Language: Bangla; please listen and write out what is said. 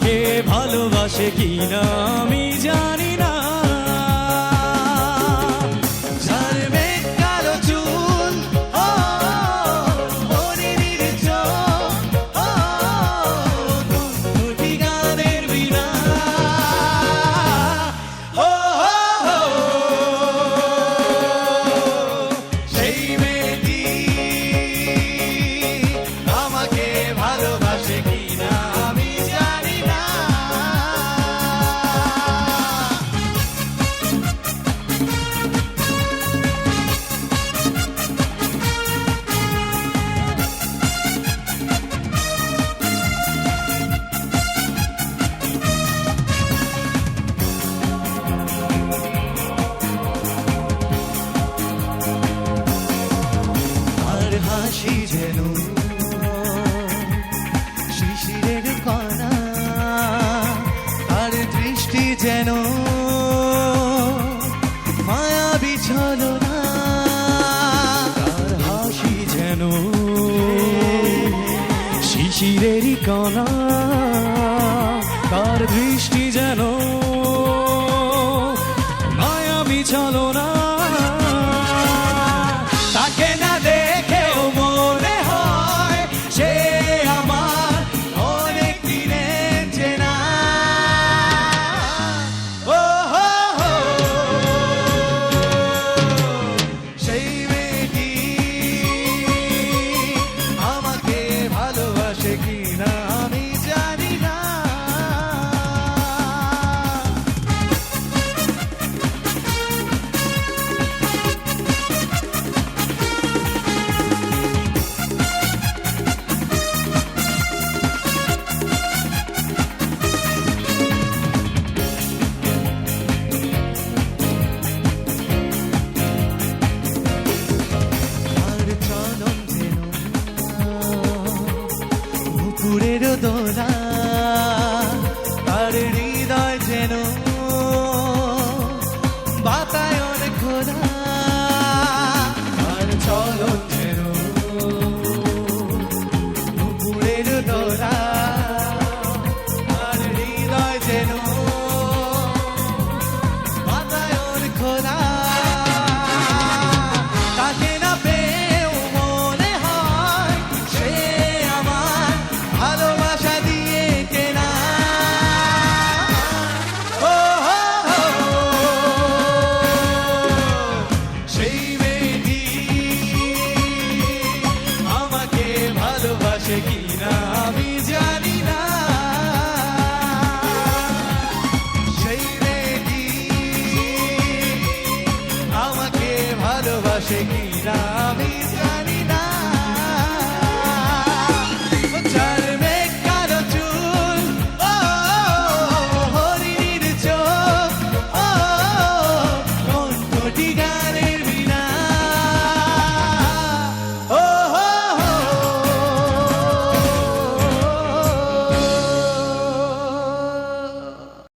আমাকে ভালোবাসে কিনা আমি জানি না। যার মেঘ কালো চুল, ও মনের চোখ, ও দুটি গানের বিনা, ও সেই মেয়েটি আমাকে ভালোবাসে কিনা আমি জানি না। আর হাসি যেন শিশিরের কণা, আর দৃষ্টি যেন মায়াবী ছলনা। আর হাসি যেন শিশিরের কণা, তার দৃষ্টি যেন মায়াবী ছলনা। তাকে না দেখেও মনে হয় সে আমার অনেক দিনের চেনা। ও হো হো, সেই মেয়েটি আমাকে ভালোবাসে কিনা আমি জানি না। আর চলন যেন পুকুরের দোলা, আর হৃদয় যেন বাতায়ন খোলা। আর চলন যেন পুকুরের দোলা, আর হৃদয় যেন বাতায়ন খোলা। তাকে না পেয়েও মনে হয় সে আমার ভালোবাসা দিয়ে কেনা। ও হো হো, সেই মেয়েটি আমাকে ভালোবাসে কিনা আমি জানি না। সেই মেয়েটি আমাকে ভালোবাসে কিনা আমি জানি